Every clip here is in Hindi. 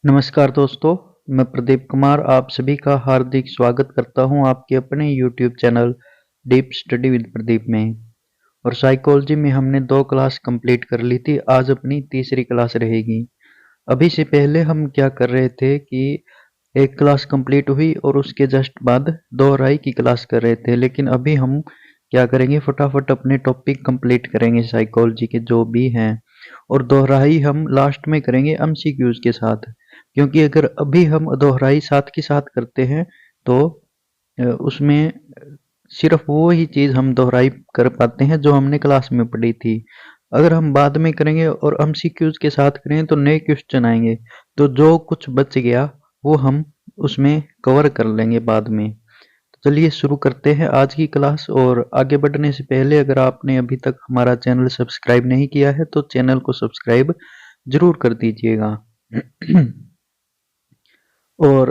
नमस्कार दोस्तों, मैं प्रदीप कुमार आप सभी का हार्दिक स्वागत करता हूं आपके अपने YouTube channel deep study with Pradeep में। और साइकोलॉजी में हमने 2 क्लास कंप्लीट कर ली थी, आज अपनी तीसरी क्लास रहेगी। अभी से पहले हम क्या कर रहे थे कि एक क्लास कंप्लीट हुई और उसके जस्ट बाद दोहराई की क्लास कर रहे थे, लेकिन अभी हम क्या करेंगे, फटाफट अपने टॉपिक कंप्लीट करेंगे साइकोलॉजी के जो भी हैं, और दोहराई हम लास्ट में करेंगे एमसीक्यूज के साथ। क्योंकि अगर अभी हम दोहराई साथ के साथ करते हैं तो उसमें सिर्फ वो ही चीज़ हम दोहराई कर पाते हैं जो हमने क्लास में पढ़ी थी। अगर हम बाद में करेंगे और एमसीक्यूज के साथ करेंगे तो नए क्वेश्चन आएंगे, तो जो कुछ बच गया वो हम उसमें कवर कर लेंगे बाद में। तो चलिए शुरू करते हैं आज की क्लास। और आगे बढ़ने से पहले अगर आपने अभी तक हमारा चैनल सब्सक्राइब नहीं किया है तो चैनल को सब्सक्राइब जरूर कर दीजिएगा। और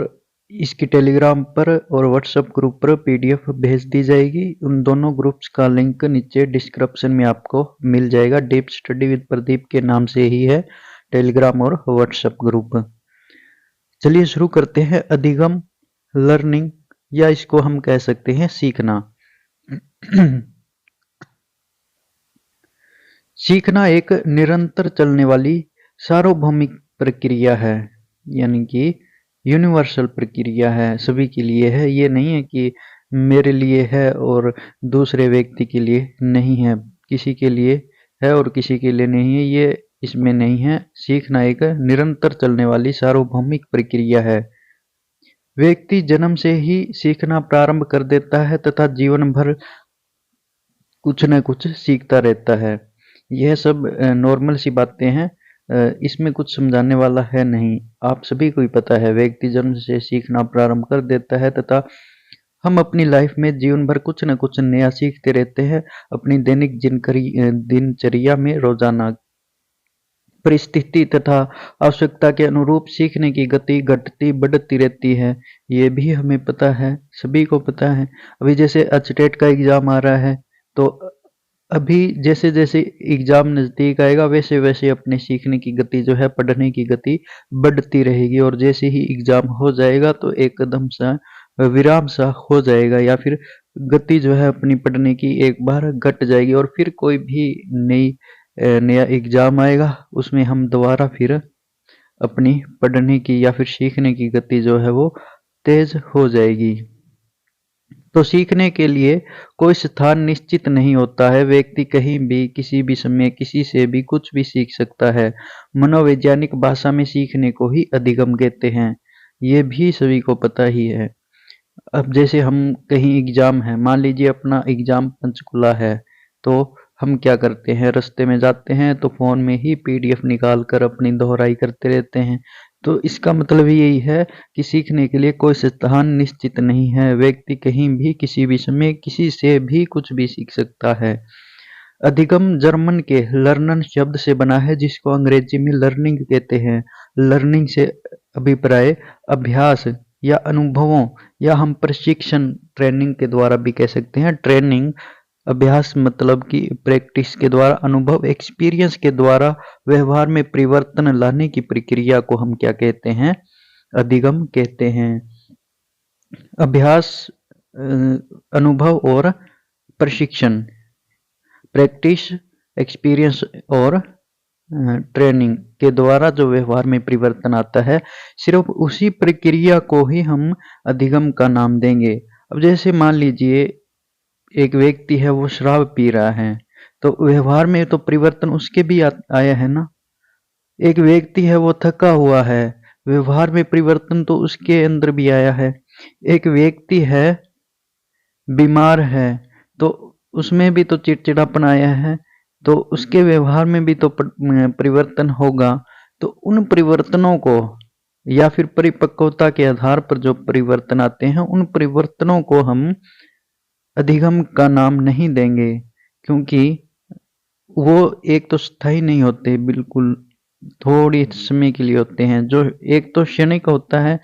इसकी टेलीग्राम पर और व्हाट्सएप ग्रुप पर पीडीएफ भेज दी जाएगी। उन दोनों ग्रुप्स का लिंक नीचे डिस्क्रिप्शन में आपको मिल जाएगा। डीप स्टडी विद प्रदीप के नाम से ही है टेलीग्राम और व्हाट्सएप ग्रुप। चलिए शुरू करते हैं। अधिगम, लर्निंग, या इसको हम कह सकते हैं सीखना। सीखना एक निरंतर चलने वाली सार्वभौमिक प्रक्रिया है, यानी कि यूनिवर्सल प्रक्रिया है, सभी के लिए है। ये नहीं है कि मेरे लिए है और दूसरे व्यक्ति के लिए नहीं है, किसी के लिए है और किसी के लिए नहीं है, ये इसमें नहीं है। सीखना एक निरंतर चलने वाली सार्वभौमिक प्रक्रिया है। व्यक्ति जन्म से ही सीखना प्रारंभ कर देता है तथा जीवन भर कुछ न कुछ सीखता रहता है। यह सब नॉर्मल सी बातें हैं, इसमें कुछ समझाने वाला है नहीं, आप सभी को ही पता है। व्यक्ति जन्म से सीखना प्रारंभ कर देता है तथा हम अपनी लाइफ में जीवन भर कुछ न कुछ नया सीखते रहते हैं। अपनी दैनिक दिनचर्या में रोजाना परिस्थिति तथा आवश्यकता के अनुरूप सीखने की गति घटती बढ़ती रहती है। ये भी हमें पता है, सभी को पता है। अभी जैसे एचटेट का एग्जाम आ रहा है, तो अभी जैसे जैसे एग्जाम नजदीक आएगा वैसे वैसे अपने सीखने की गति जो है, पढ़ने की गति बढ़ती रहेगी। और जैसे ही एग्जाम हो जाएगा तो एकदम सा विराम सा हो जाएगा, या फिर गति जो है अपनी पढ़ने की एक बार घट जाएगी और फिर कोई भी नया एग्जाम आएगा, उसमें हम दोबारा फिर अपनी पढ़ने की या फिर सीखने की गति जो है वो तेज हो जाएगी। तो सीखने के लिए कोई स्थान निश्चित नहीं होता है। व्यक्ति कहीं भी किसी भी समय किसी से भी कुछ भी सीख सकता है। मनोवैज्ञानिक भाषा में सीखने को ही अधिगम कहते हैं, ये भी सभी को पता ही है। अब जैसे हम कहीं एग्जाम है, मान लीजिए अपना एग्जाम पंचकुला है, तो हम क्या करते हैं, रास्ते में जाते हैं तो फोन में ही पीडीएफ निकाल कर अपनी दोहराई करते रहते हैं। तो इसका मतलब यही है कि सीखने के लिए कोई स्थान निश्चित नहीं है। व्यक्ति कहीं भी किसी भी समय किसी से भी कुछ भी सीख सकता है। अधिगम जर्मन के लर्नन शब्द से बना है, जिसको अंग्रेजी में लर्निंग कहते हैं। लर्निंग से अभिप्राय अभ्यास या अनुभवों या हम प्रशिक्षण ट्रेनिंग के द्वारा भी कह सकते हैं। ट्रेनिंग अभ्यास मतलब कि प्रैक्टिस के द्वारा, अनुभव एक्सपीरियंस के द्वारा व्यवहार में परिवर्तन लाने की प्रक्रिया को हम क्या कहते हैं, अधिगम कहते हैं। अभ्यास, अनुभव और प्रशिक्षण, प्रैक्टिस, एक्सपीरियंस और ट्रेनिंग के द्वारा जो व्यवहार में परिवर्तन आता है, सिर्फ उसी प्रक्रिया को ही हम अधिगम का नाम देंगे। अब जैसे मान लीजिए एक व्यक्ति है, वो शराब पी रहा है, तो व्यवहार में तो परिवर्तन उसके भी आया है ना। एक व्यक्ति है, वो थका हुआ है, व्यवहार में परिवर्तन तो उसके अंदर भी आया है। एक व्यक्ति है बीमार है, तो उसमें भी तो चिड़चिड़ापन आया है, तो उसके व्यवहार में भी तो परिवर्तन होगा। तो उन परिवर्तनों को या फिर परिपक्वता के आधार पर जो परिवर्तन आते हैं, उन परिवर्तनों को हम अधिगम का नाम नहीं देंगे, क्योंकि वो एक तो स्थायी नहीं होते, बिल्कुल थोड़ी समय के लिए होते हैं। जो एक तो क्षणिक होता है,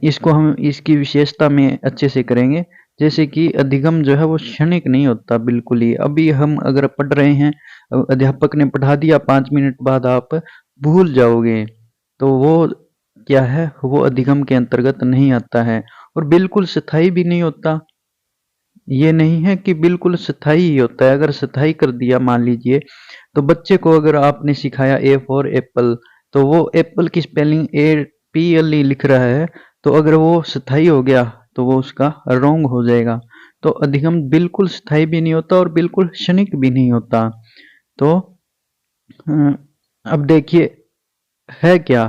इसको हम इसकी विशेषता में अच्छे से करेंगे। जैसे कि अधिगम जो है वो क्षणिक नहीं होता बिल्कुल ही। अभी हम अगर पढ़ रहे हैं, अध्यापक ने पढ़ा दिया, 5 मिनट बाद आप भूल जाओगे। तो वो क्या है, वो अधिगम के अंतर्गत नहीं आता है। और बिल्कुल स्थायी भी नहीं होता, ये नहीं है कि बिल्कुल स्थायी ही होता है। अगर स्थायी कर दिया मान लीजिए, तो बच्चे को अगर आपने सिखाया ए फॉर एप्पल, तो वो एप्पल की स्पेलिंग APPLE लिख रहा है, तो अगर वो स्थायी हो गया तो वो उसका रॉन्ग हो जाएगा। तो अधिगम बिल्कुल स्थायी भी नहीं होता और बिल्कुल क्षणिक भी नहीं होता। तो अब देखिए है क्या,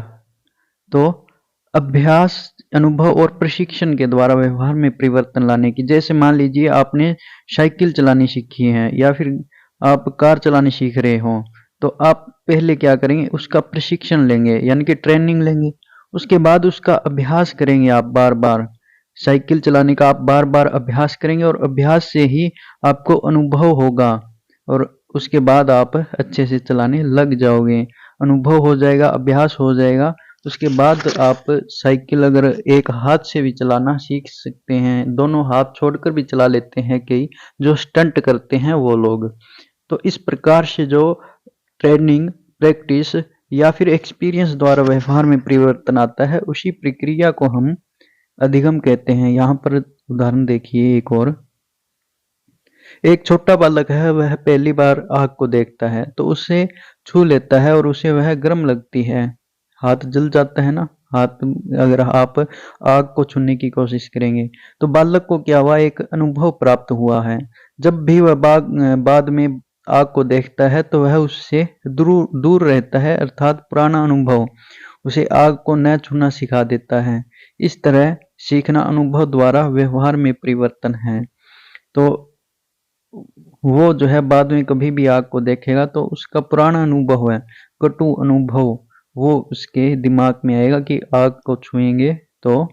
तो अभ्यास, अनुभव और प्रशिक्षण के द्वारा व्यवहार में परिवर्तन लाने की, जैसे मान लीजिए आपने साइकिल चलानी सीखी है या फिर आप कार चलानी सीख रहे हो, तो आप पहले क्या करेंगे, उसका प्रशिक्षण लेंगे यानी कि ट्रेनिंग लेंगे। उसके बाद उसका अभ्यास करेंगे आप बार बार, साइकिल चलाने का आप बार बार अभ्यास करेंगे और अभ्यास से ही आपको अनुभव होगा और उसके बाद आप अच्छे से चलाने लग जाओगे। अनुभव हो जाएगा, अभ्यास हो जाएगा, उसके बाद आप साइकिल अगर एक हाथ से भी चलाना सीख सकते हैं, दोनों हाथ छोड़कर भी चला लेते हैं कई जो स्टंट करते हैं वो लोग। तो इस प्रकार से जो ट्रेनिंग, प्रैक्टिस या फिर एक्सपीरियंस द्वारा व्यवहार में परिवर्तन आता है, उसी प्रक्रिया को हम अधिगम कहते हैं। यहाँ पर उदाहरण देखिए एक और, एक छोटा बालक है, वह पहली बार आग को देखता है तो उसे छू लेता है और उसे वह गर्म लगती है, हाथ जल जाता है ना हाथ। अगर आप आग को छूने की कोशिश करेंगे तो बालक को क्या हुआ, एक अनुभव प्राप्त हुआ है। जब भी वह बाद में आग को देखता है तो वह उससे दूर दूर रहता है, अर्थात पुराना अनुभव उसे आग को न छूना सिखा देता है। इस तरह सीखना अनुभव द्वारा व्यवहार में परिवर्तन है। तो वो जो है बाद में कभी भी आग को देखेगा तो उसका पुराना अनुभव है, कटु अनुभव, वो उसके दिमाग में आएगा कि आग को छुएंगे तो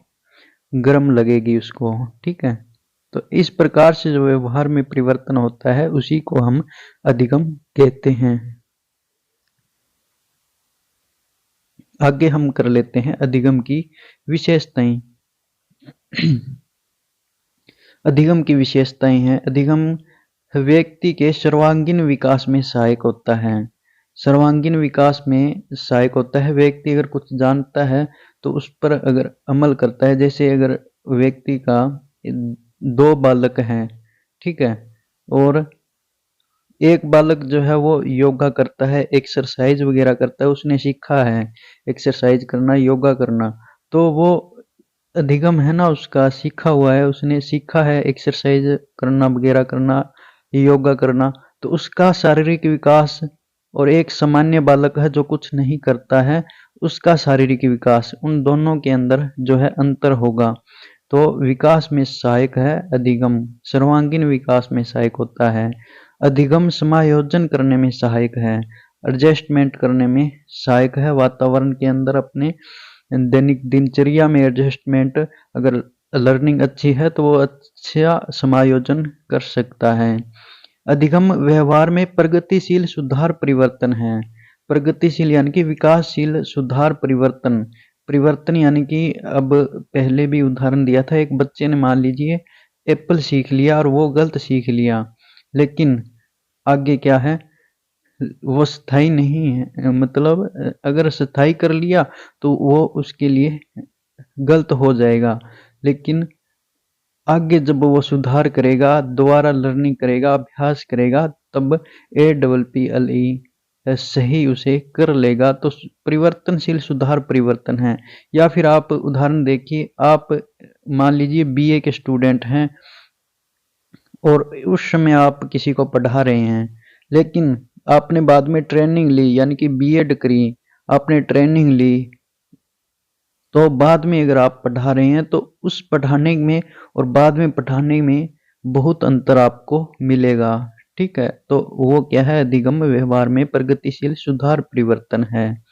गर्म लगेगी उसको। ठीक है, तो इस प्रकार से जो व्यवहार में परिवर्तन होता है उसी को हम अधिगम कहते हैं। आगे हम कर लेते हैं अधिगम की विशेषताएं। अधिगम की विशेषताएं हैं, अधिगम व्यक्ति के सर्वांगीण विकास में सहायक होता है। सर्वांगीण विकास में सहायक होता है, व्यक्ति अगर कुछ जानता है तो उस पर अगर अमल करता है, जैसे अगर व्यक्ति का दो बालक हैं, ठीक है, और एक बालक जो है वो योगा करता है, एक्सरसाइज वगैरह करता है, उसने सीखा है एक्सरसाइज करना, योगा करना, तो वो अधिगम है ना, उसका सीखा हुआ है, उसने सीखा है एक्सरसाइज करना वगैरह करना, योगा करना, तो उसका शारीरिक विकास, और एक सामान्य बालक है जो कुछ नहीं करता है, उसका शारीरिक विकास, उन दोनों के अंदर जो है अंतर होगा। तो विकास में सहायक है अधिगम, सर्वांगीण विकास में सहायक होता है। अधिगम समायोजन करने में सहायक है, एडजस्टमेंट करने में सहायक है, वातावरण के अंदर अपने दैनिक दिनचर्या में एडजस्टमेंट, अगर लर्निंग अच्छी है तो वो अच्छा समायोजन कर सकता है। अधिगम व्यवहार में प्रगतिशील सुधार परिवर्तन है। प्रगतिशील यानी कि विकासशील सुधार परिवर्तन, परिवर्तन यानी कि अब पहले भी उदाहरण दिया था, एक बच्चे ने मान लीजिए एप्पल सीख लिया और वो गलत सीख लिया, लेकिन आगे क्या है, वो स्थायी नहीं है, मतलब अगर स्थायी कर लिया तो वो उसके लिए गलत हो जाएगा, लेकिन आगे जब वो सुधार करेगा, दोबारा लर्निंग करेगा, अभ्यास करेगा, तब APPLE सही उसे कर लेगा। तो परिवर्तनशील सुधार परिवर्तन है। या फिर आप उदाहरण देखिए, आप मान लीजिए BA के स्टूडेंट हैं और उस समय आप किसी को पढ़ा रहे हैं, लेकिन आपने बाद में ट्रेनिंग ली यानी कि B.Ed करी, आपने ट्रेनिंग ली, तो बाद में अगर आप पढ़ा रहे हैं तो उस पढ़ाने में और बाद में पढ़ाने में बहुत अंतर आपको मिलेगा। ठीक है, तो वो क्या है, अधिगम व्यवहार में प्रगतिशील सुधार परिवर्तन है।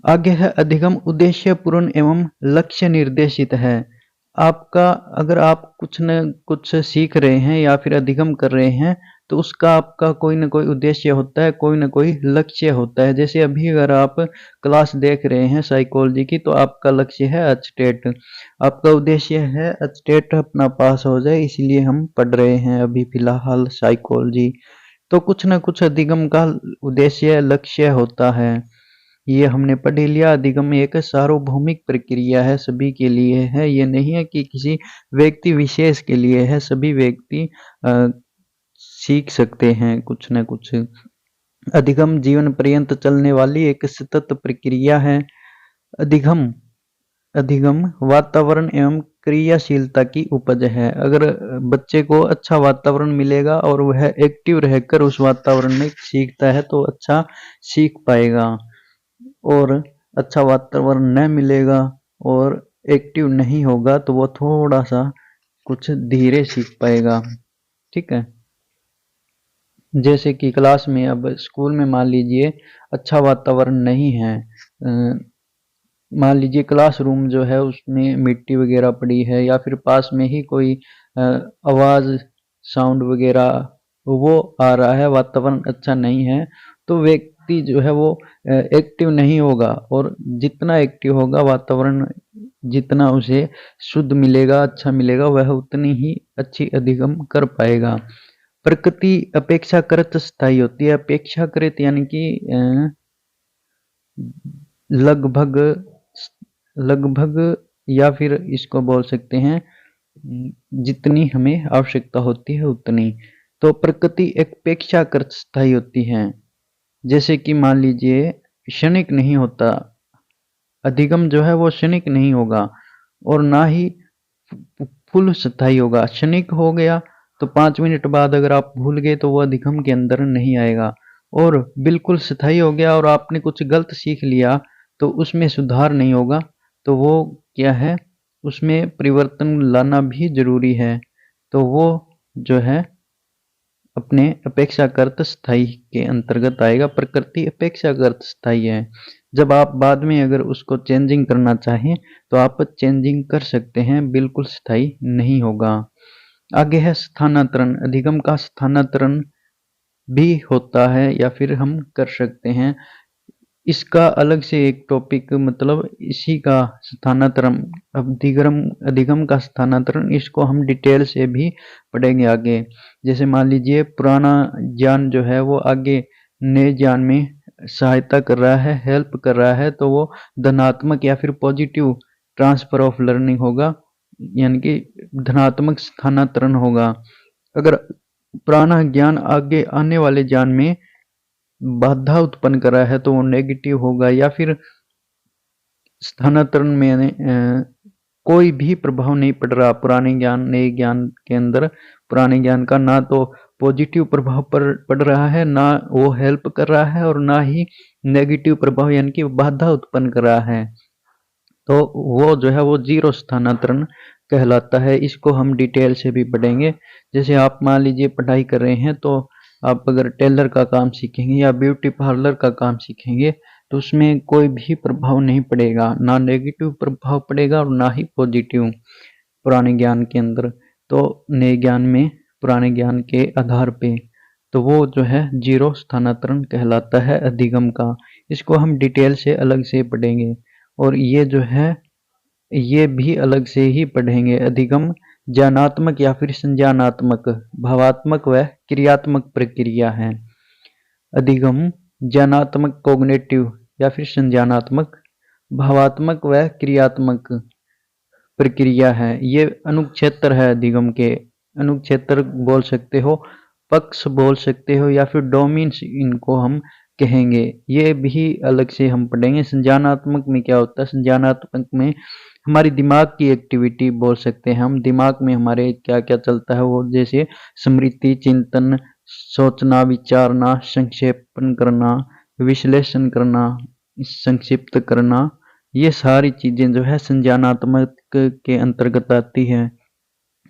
आगे है अधिगम उद्देश्यपूर्ण एवं लक्ष्य निर्देशित है। आपका अगर आप कुछ न कुछ सीख रहे हैं या फिर अधिगम कर रहे हैं तो उसका आपका कोई ना कोई उद्देश्य होता है, कोई ना कोई लक्ष्य होता है। जैसे अभी अगर आप क्लास देख रहे हैं साइकोलॉजी की, तो आपका लक्ष्य है अचटेट, आपका उद्देश्य है अचटेट अपना पास हो जाए, इसलिए हम पढ़ रहे हैं अभी फिलहाल साइकोलॉजी। तो कुछ ना कुछ अधिगम का उद्देश्य लक्ष्य होता है। ये हमने पढ़ ही लिया। अधिगम एक सार्वभौमिक प्रक्रिया है, सभी के लिए है। ये नहीं है कि किसी व्यक्ति विशेष के लिए है, सभी व्यक्ति सीख सकते हैं कुछ न कुछ। अधिगम जीवन पर्यंत चलने वाली एक सतत प्रक्रिया है। अधिगम अधिगम वातावरण एवं क्रियाशीलता की उपज है। अगर बच्चे को अच्छा वातावरण मिलेगा और वह एक्टिव रहकर उस वातावरण में सीखता है तो अच्छा सीख पाएगा, और अच्छा वातावरण न मिलेगा और एक्टिव नहीं होगा तो वो थोड़ा सा कुछ धीरे सीख पाएगा। ठीक है। जैसे कि क्लास में, अब स्कूल में मान लीजिए अच्छा वातावरण नहीं है, मान लीजिए क्लासरूम जो है उसमें मिट्टी वगैरह पड़ी है, या फिर पास में ही कोई आवाज साउंड वगैरह वो आ रहा है, वातावरण अच्छा नहीं है, तो व्यक्ति जो है वो एक्टिव नहीं होगा, और जितना एक्टिव होगा वातावरण जितना उसे शुद्ध मिलेगा, अच्छा मिलेगा, वह उतनी ही अच्छी अधिगम कर पाएगा। प्रकृति अपेक्षाकृत स्थायी होती है। अपेक्षाकृत यानी कि लगभग लगभग, या फिर इसको बोल सकते हैं जितनी हमें आवश्यकता होती है उतनी। तो प्रकृति अपेक्षाकृत स्थायी होती है। जैसे कि मान लीजिए क्षणिक नहीं होता, अधिगम जो है वो क्षणिक नहीं होगा, और ना ही फुल स्थायी होगा। क्षणिक हो गया तो 5 मिनट बाद अगर आप भूल गए तो वो अधिगम के अंदर नहीं आएगा, और बिल्कुल स्थायी हो गया और आपने कुछ गलत सीख लिया तो उसमें सुधार नहीं होगा, तो वो क्या है, उसमें परिवर्तन लाना भी जरूरी है। तो वो जो है अपने अपेक्षाकृत स्थायी के अंतर्गत आएगा। प्रकृति अपेक्षाकृत स्थायी है। जब आप बाद में अगर उसको चेंजिंग करना चाहें तो आप चेंजिंग कर सकते हैं, बिल्कुल स्थायी नहीं होगा। आगे है स्थानांतरण। अधिगम का स्थानांतरण भी होता है या फिर हम कर सकते हैं। इसका अलग से एक टॉपिक, मतलब इसी का स्थानांतरण, अधिगम अधिगम का स्थानांतरण, इसको हम डिटेल से भी पढ़ेंगे आगे। जैसे मान लीजिए पुराना ज्ञान जो है वो आगे नए ज्ञान में सहायता कर रहा है, हेल्प कर रहा है, तो वो धनात्मक या फिर पॉजिटिव ट्रांसफर ऑफ लर्निंग होगा, यानी कि धनात्मक स्थानांतरण होगा। अगर पुराना ज्ञान आगे आने वाले ज्ञान में बाधा उत्पन्न कर रहा है तो वो नेगेटिव होगा, या फिर स्थानांतरण में कोई भी प्रभाव नहीं पड़ रहा पुराने ज्ञान नए ज्ञान के अंदर। पुराने ज्ञान का ना तो पॉजिटिव प्रभाव पड़ रहा है, ना वो हेल्प कर रहा है, और ना ही नेगेटिव प्रभाव यानी कि बाधा उत्पन्न कर रहा है, तो वो जो है वो जीरो स्थानांतरण कहलाता है। इसको हम डिटेल से भी पढ़ेंगे। जैसे आप मान लीजिए पढ़ाई कर रहे हैं, तो आप अगर टेलर का काम सीखेंगे या ब्यूटी पार्लर का काम सीखेंगे तो उसमें कोई भी प्रभाव नहीं पड़ेगा, ना नेगेटिव प्रभाव पड़ेगा और ना ही पॉजिटिव पुराने ज्ञान के अंदर। तो नए ज्ञान में पुराने ज्ञान के आधार पे, तो वो जो है जीरो स्थानांतरण कहलाता है अधिगम का। इसको हम डिटेल से अलग से पढ़ेंगे, और ये जो है ये भी अलग से ही पढ़ेंगे। अधिगम ज्ञानात्मक या फिर संज्ञानात्मक, भावात्मक व क्रियात्मक प्रक्रिया है। अधिगम ज्ञानात्मक कॉग्निटिव या फिर संज्ञानात्मक, भावात्मक व क्रियात्मक प्रक्रिया है। ये अनुक्षेत्र है अधिगम के। अनुक्षेत्र बोल सकते हो, पक्ष बोल सकते हो, या फिर डोमेन्स इनको हम कहेंगे। ये भी अलग से हम पढ़ेंगे। संज्ञानात्मक में क्या होता है, संज्ञानात्मक में हमारी दिमाग की एक्टिविटी बोल सकते हैं हम, दिमाग में हमारे क्या क्या चलता है वो, जैसे स्मृति, चिंतन, सोचना, विचारना, संक्षेपण करना, विश्लेषण करना, संक्षिप्त करना, ये सारी चीजें जो है संज्ञानात्मक के अंतर्गत आती है।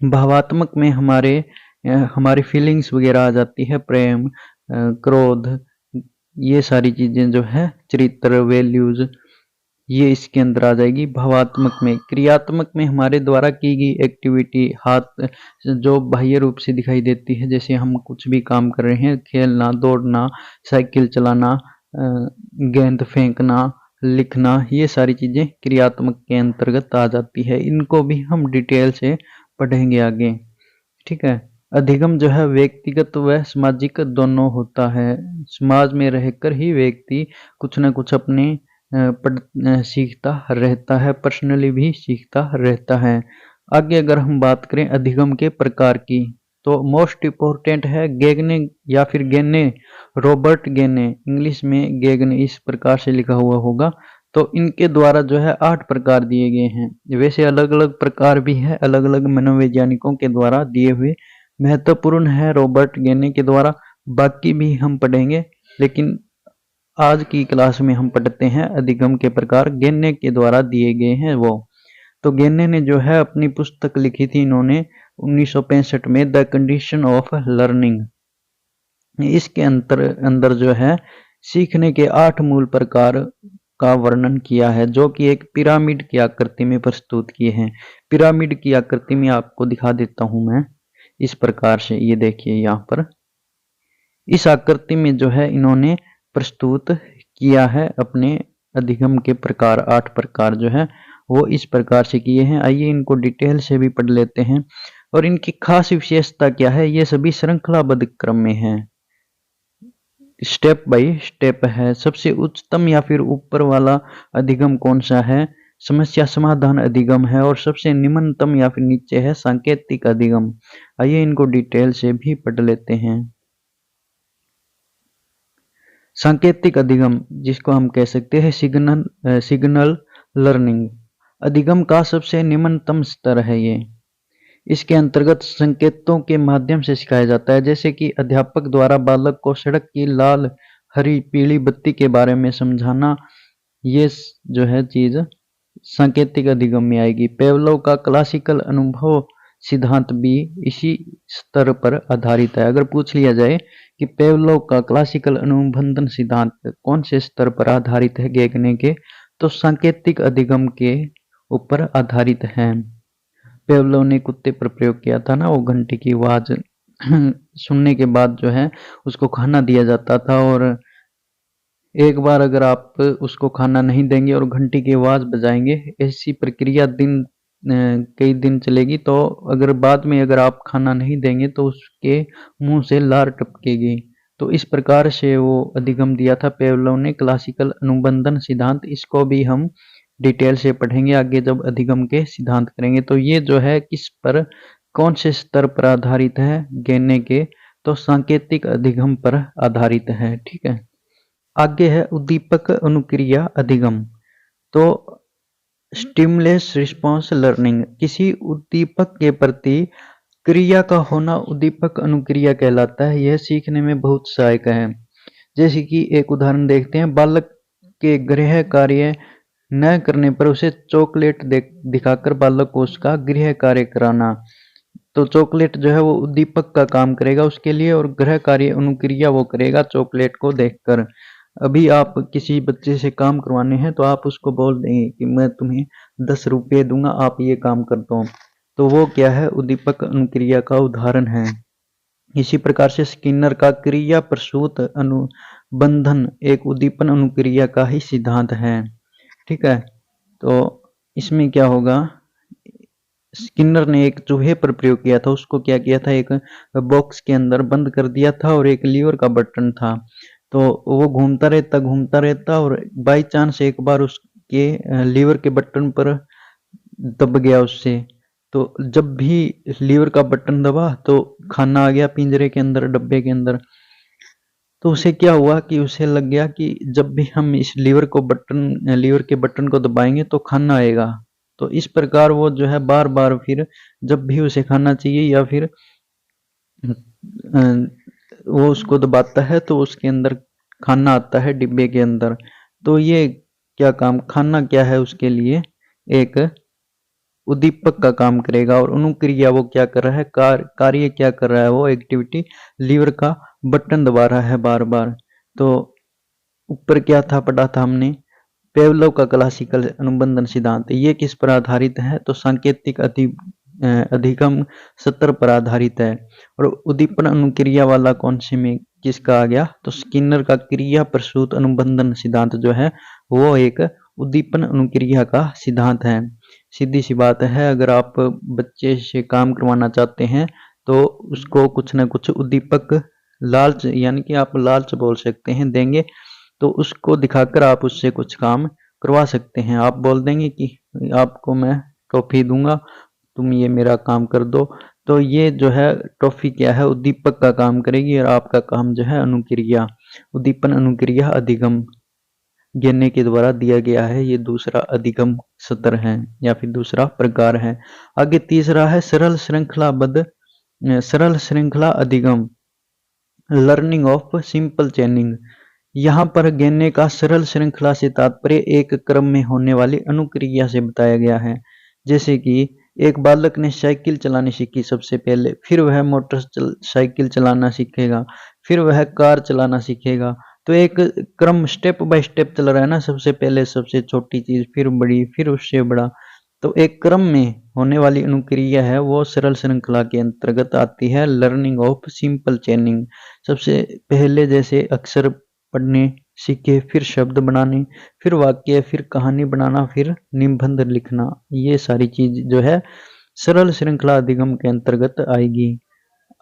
भावात्मक में हमारी फीलिंग्स वगैरह आ जाती है, प्रेम, क्रोध, ये सारी चीजें जो है, चरित्र, वैल्यूज, ये इसके अंदर आ जाएगी भावात्मक में। क्रियात्मक में हमारे द्वारा की गई एक्टिविटी, हाथ जो बाह्य रूप से दिखाई देती है, जैसे हम कुछ भी काम कर रहे हैं, खेलना, दौड़ना, साइकिल चलाना, गेंद फेंकना, लिखना, ये सारी चीजें क्रियात्मक के अंतर्गत आ जाती है। इनको भी हम डिटेल से पढ़ेंगे आगे। ठीक है। अधिगम जो है व्यक्तिगत व सामाजिक दोनों होता है। समाज में रहकर ही व्यक्ति कुछ न कुछ अपने सीखता रहता है, पर्सनली भी सीखता रहता है। आगे अगर हम बात करें अधिगम के प्रकार की, तो मोस्ट इम्पोर्टेंट है गेगने या फिर गेने, रॉबर्ट गेने, इंग्लिश में गेगने इस प्रकार से लिखा हुआ होगा। तो इनके द्वारा जो है 8 प्रकार दिए गए हैं। वैसे अलग अलग प्रकार भी है, अलग अलग मनोवैज्ञानिकों के द्वारा दिए हुए। महत्वपूर्ण है रॉबर्ट गेने के द्वारा, बाकी भी हम पढ़ेंगे, लेकिन आज की क्लास में हम पढ़ते हैं अधिगम के प्रकार गेने के द्वारा दिए गए हैं वो। तो गेने ने जो है अपनी पुस्तक लिखी थी इन्होंने 1965 में, द कंडीशन ऑफ लर्निंग। इसके अंदर जो है सीखने के 8 मूल प्रकार का वर्णन किया है, जो कि एक पिरामिड की आकृति में प्रस्तुत किए हैं। पिरामिड की आकृति में आपको दिखा देता हूं मैं इस प्रकार से, ये देखिए यहाँ पर इस आकृति में जो है इन्होंने प्रस्तुत किया है अपने अधिगम के प्रकार। 8 प्रकार जो है वो इस प्रकार से किए हैं। आइए इनको डिटेल से भी पढ़ लेते हैं। और इनकी खास विशेषता क्या है, ये सभी श्रृंखलाबद्ध क्रम में है, स्टेप बाय स्टेप है। सबसे उच्चतम या फिर ऊपर वाला अधिगम कौन सा है, समस्या समाधान अधिगम है। और सबसे निम्नतम या फिर नीचे है सांकेतिक अधिगम। आइए इनको डिटेल से भी पढ़ लेते हैं। सांकेतिक अधिगम, जिसको हम कह सकते हैं सिग्नल लर्निंग, अधिगम का सबसे निम्नतम स्तर है ये। इसके अंतर्गत संकेतों के माध्यम से सिखाया जाता है, जैसे कि अध्यापक द्वारा बालक को सड़क की लाल हरी पीली बत्ती के बारे में समझाना, ये जो है चीज सांकेतिक अधिगम में आएगी। पेवलोव का क्लासिकल अनुभव सिद्धांत भी इसी स्तर पर आधारित है। अगर पूछ लिया जाए कि पेवलोव का क्लासिकल अनुबंधन सिद्धांत कौन से स्तर पर आधारित है गेगने के, तो सांकेतिक अधिगम के ऊपर आधारित है। पेवलोव ने कुत्ते पर प्रयोग किया था ना, वो घंटी की आवाज सुनने के बाद जो है उसको खाना दिया जाता था, और एक बार अगर आप उसको खाना नहीं देंगे और घंटी की आवाज बजाएंगे, ऐसी प्रक्रिया कई दिन चलेगी, तो अगर बाद में अगर आप खाना नहीं देंगे तो उसके मुंह से लार टपकेगी। तो इस प्रकार से वो अधिगम दिया था पेवलोव ने, क्लासिकल अनुबंधन सिद्धांत। इसको भी हम डिटेल से पढ़ेंगे आगे जब अधिगम के सिद्धांत करेंगे। तो ये जो है किस पर, कौन से स्तर पर आधारित है गेने के, तो सांकेतिक अधिगम पर आधारित है। ठीक है, आगे है उद्दीपक अनुक्रिया अधिगम। तो स्टिमुलस रिस्पॉन्स लर्निंग, किसी उद्दीपक के प्रति क्रिया का होना उद्दीपक अनुक्रिया कहलाता है। यह सीखने में बहुत सहायक है। जैसे कि एक उदाहरण देखते हैं, बालक के गृह कार्य न करने पर उसे चॉकलेट दिखाकर बालक को उसका गृह कार्य कराना। तो चॉकलेट जो है वो उद्दीपक का काम करेगा उसके लिए, और गृह कार्य अनुक्रिया वो करेगा चॉकलेट को देखकर। अभी आप किसी बच्चे से काम करवाने हैं तो आप उसको बोल देंगे कि मैं तुम्हें 10 रुपये दूंगा, आप ये काम कर दो, तो वो क्या है, उद्दीपक अनुक्रिया का उदाहरण है। इसी प्रकार से स्किनर का क्रिया प्रसूत अनुबंधन एक उद्दीपन अनुक्रिया का ही सिद्धांत है। ठीक है, तो इसमें क्या होगा, स्किनर ने एक चूहे पर प्रयोग किया था। उसको क्या किया था, एक बॉक्स के अंदर बंद कर दिया था और एक लीवर का बटन था। तो वो घूमता रहता और बाई चांस एक बार उसके लीवर के बटन पर दब गया उससे। तो जब भी लीवर का बटन दबा तो खाना आ गया पिंजरे के अंदर, डब्बे के अंदर। तो उसे क्या हुआ कि उसे लग गया कि जब भी हम इस लीवर के बटन को दबाएंगे तो खाना आएगा। तो इस प्रकार वो जो है बार बार फिर जब भी उसे खाना चाहिए या फिर वो उसको दबाता है तो उसके अंदर खाना आता है डिब्बे के अंदर। तो ये क्या काम, खाना क्या है उसके लिए एक उद्दीपक का काम करेगा। और अनुक्रिया वो क्या कर रहा है, कार्य क्या कर रहा है, वो एक्टिविटी लीवर का बटन दबा रहा है बार बार। तो ऊपर क्या था, पढ़ा था हमने, पेवलोव का क्लासिकल अनुबंधन सिद्धांत, ये किस पर आधारित है, तो सांकेतिक अधिगम स्तर पर आधारित है। और उद्दीपन अनुक्रिया वाला कौन से में किसका आ गया, तो स्किनर का क्रिया प्रसूत अनुबंधन सिद्धांत जो है वो एक उद्दीपन अनुक्रिया का सिद्धांत है। सीधी सी बात है, अगर आप बच्चे से काम करवाना चाहते हैं तो उसको कुछ ना कुछ उद्दीपक, लालच, यानी कि आप लालच बोल सकते हैं, देंगे तो उसको दिखाकर आप उससे कुछ काम करवा सकते हैं। आप बोल देंगे कि आपको मैं ट्रॉफी दूंगा, तुम ये मेरा काम कर दो, तो ये जो है ट्रॉफी क्या है, उद्दीपक का काम करेगी और आपका काम जो है अनुक्रिया, उद्दीपन अनुक्रिया अधिगम गेन्ने के द्वारा दिया गया है। ये दूसरा अधिगम सत्र है या फिर दूसरा प्रकार है। आगे तीसरा है सरल श्रृंखला अधिगम, लर्निंग ऑफ सिंपल चेनिंग। यहाँ पर गेन्ने का सरल श्रृंखला से तात्पर्य एक क्रम में होने वाली अनुक्रिया से बताया गया है। जैसे कि एक बालक ने साइकिल चलानी सीखी सबसे पहले, फिर वह साइकिल चलाना सीखेगा, फिर वह कार चलाना सीखेगा। तो एक क्रम स्टेप बाय स्टेप चल रहा है ना, सबसे पहले सबसे छोटी चीज, फिर बड़ी, फिर उससे बड़ा। तो एक क्रम में होने वाली अनुक्रिया है वो सरल श्रृंखला के अंतर्गत आती है, लर्निंग ऑफ सिंपल चेनिंग। सबसे पहले जैसे अक्षर पढ़ने सीखे, फिर शब्द बनाने, फिर वाक्य, फिर कहानी बनाना, फिर निबंध लिखना, ये सारी चीज जो है सरल श्रृंखला अधिगम के अंतर्गत आएगी।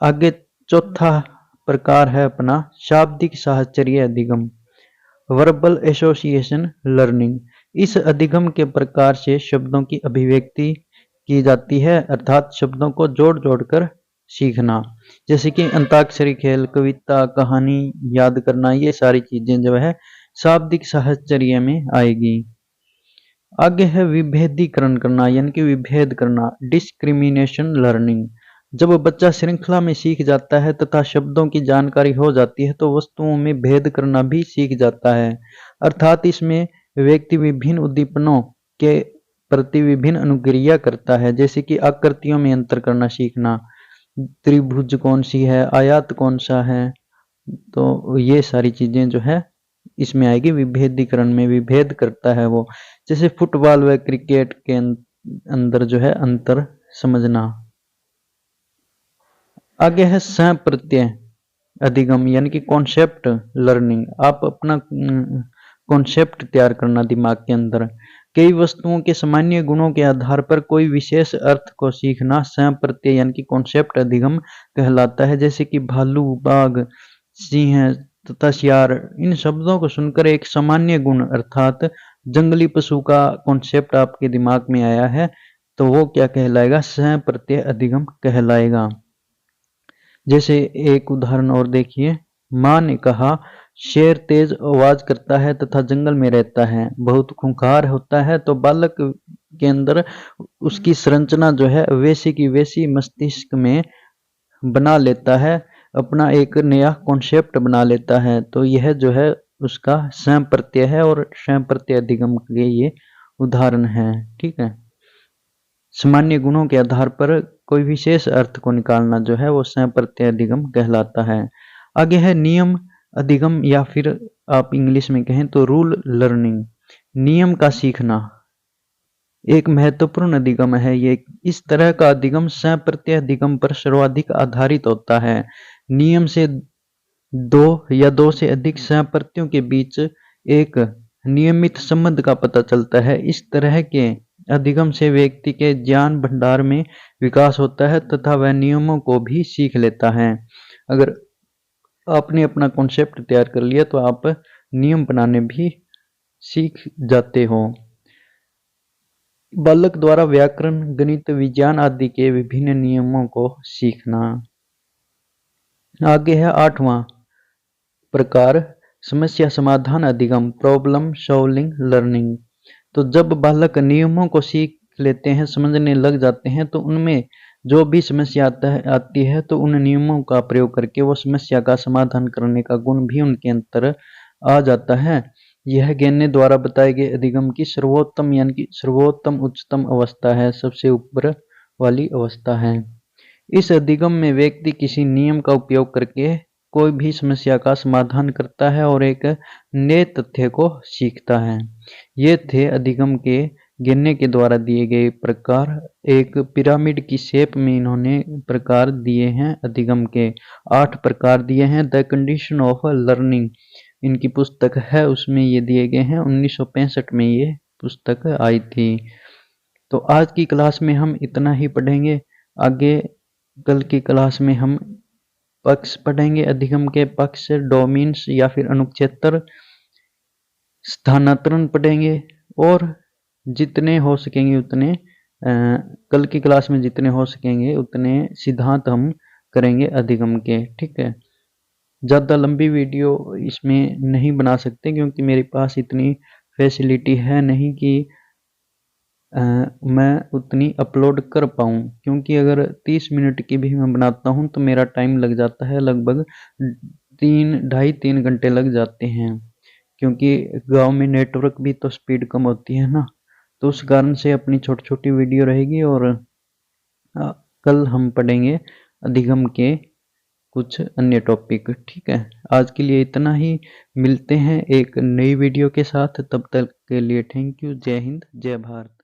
आगे चौथा प्रकार है अपना शाब्दिक साहचर्य अधिगम, वर्बल एसोसिएशन लर्निंग। इस अधिगम के प्रकार से शब्दों की अभिव्यक्ति की जाती है, अर्थात शब्दों को जोड़ जोड़कर सीखना। जैसे कि अंताक्षरी खेल, कविता, कहानी याद करना, ये सारी चीजें जो है शाब्दिक साहचर्य में आएगी। आगे है विभेदीकरण करना, यानी कि विभेद करना, डिस्क्रिमिनेशन लर्निंग। जब बच्चा श्रृंखला में सीख जाता है तथा शब्दों की जानकारी हो जाती है तो वस्तुओं में भेद करना भी सीख जाता है, अर्थात इसमें व्यक्ति विभिन्न उद्दीपनों के प्रति विभिन्न अनुक्रिया करता है। जैसे कि आकृतियों में अंतर करना सीखना, त्रिभुज कौन सी है, आयत कौन सा है, तो ये सारी चीजें जो है इसमें आएगी। विभेदीकरण में विभेद करता है वो, जैसे फुटबॉल व क्रिकेट के अंदर जो है अंतर समझना। आगे है सप्रत्यय अधिगम, यानी कि कॉन्सेप्ट लर्निंग। आप अपना कॉन्सेप्ट तैयार करना दिमाग के अंदर। कई वस्तुओं के सामान्य गुणों के आधार पर कोई विशेष अर्थ को सीखना सप्रत्यय यानी कि कॉन्सेप्ट अधिगम कहलाता है। जैसे कि भालू, बाघ, सिंह तथा सियार, इन शब्दों को सुनकर एक सामान्य गुण अर्थात जंगली पशु का कॉन्सेप्ट आपके दिमाग में आया है, तो वो क्या कहलाएगा, सप्रत्यय अधिगम कहलाएगा। जैसे एक उदाहरण और देखिए, माँ ने कहा शेर तेज आवाज करता है तथा जंगल में रहता है, बहुत खूंखार होता है। तो बालक के अंदर उसकी संरचना जो है वैसी की वैसी मस्तिष्क में बना लेता है, अपना एक नया कॉन्सेप्ट बना लेता है। तो यह जो है उसका सप्रत्यय है और सप्रत्यय अधिगम के ये उदाहरण है। ठीक है, सामान्य गुणों के आधार पर कोई विशेष अर्थ को निकालना जो है वो सप्रत्यय अधिगम कहलाता है। आगे है नियम अधिगम, या फिर आप इंग्लिश में कहें तो रूल लर्निंग। नियम का सीखना एक महत्वपूर्ण अधिगम है। ये इस तरह का अधिगम सप्रत्यय अधिगम पर सर्वाधिक आधारित होता है। नियम से दो या दो से अधिक सप्रत्ययों के बीच एक नियमित संबंध का पता चलता है। इस तरह के अधिगम से व्यक्ति के ज्ञान भंडार में विकास होता है तथा वह नियमों को भी सीख लेता है। अगर आपने अपना कॉन्सेप्ट तैयार कर लिया तो आप नियम बनाने भी सीख जाते हो। बालक द्वारा व्याकरण, गणित, विज्ञान आदि के विभिन्न नियमों को सीखना। आगे है आठवां प्रकार समस्या समाधान अधिगम, प्रॉब्लम सॉल्विंग लर्निंग। तो जब बालक नियमों को सीख लेते हैं, समझने लग जाते हैं, तो उनमें जो भी समस्या आती है तो उन नियमों का प्रयोग करके वो समस्या का समाधान करने का गुण भी उनके अंदर आ जाता है। यह गेन्ने द्वारा बताए गए अधिगम की सर्वोत्तम यानी कि सर्वोत्तम उच्चतम अवस्था है, सबसे ऊपर वाली अवस्था है। इस अधिगम में व्यक्ति किसी नियम का उपयोग करके कोई भी समस्या का समाधान करता है और एक नए तथ्य को सीखता है। ये थे अधिगम के गेन्ने के द्वारा दिए गए प्रकार। एक पिरामिड की शेप में इन्होंने प्रकार दिए हैं, अधिगम के 8 प्रकार दिए हैं। द कंडीशन ऑफ लर्निंग इनकी पुस्तक है, उसमें ये दिए गए हैं। 1965 में ये पुस्तक आई थी। तो आज की क्लास में हम इतना ही पढ़ेंगे। आगे कल की क्लास में हम पक्ष पढ़ेंगे, अधिगम के पक्ष, डोमेन्स या फिर अनुक्षेत्र। स्थानांतरण पढ़ेंगे और जितने हो सकेंगे उतने कल की क्लास में जितने हो सकेंगे उतने सिद्धांत हम करेंगे अधिगम के। ठीक है, ज़्यादा लंबी वीडियो इसमें नहीं बना सकते क्योंकि मेरे पास इतनी फैसिलिटी है नहीं कि मैं उतनी अपलोड कर पाऊँ, क्योंकि अगर 30 मिनट की भी मैं बनाता हूँ तो मेरा टाइम लग जाता है लगभग 3 घंटे लग जाते हैं, क्योंकि गांव में नेटवर्क भी तो स्पीड कम होती है ना। तो उस कारण से अपनी छोटी छोटी वीडियो रहेगी और कल हम पढ़ेंगे अधिगम के कुछ अन्य टॉपिक। ठीक है, आज के लिए इतना ही, मिलते हैं एक नई वीडियो के साथ, तब तक के लिए थैंक यू। जय हिंद, जय भारत।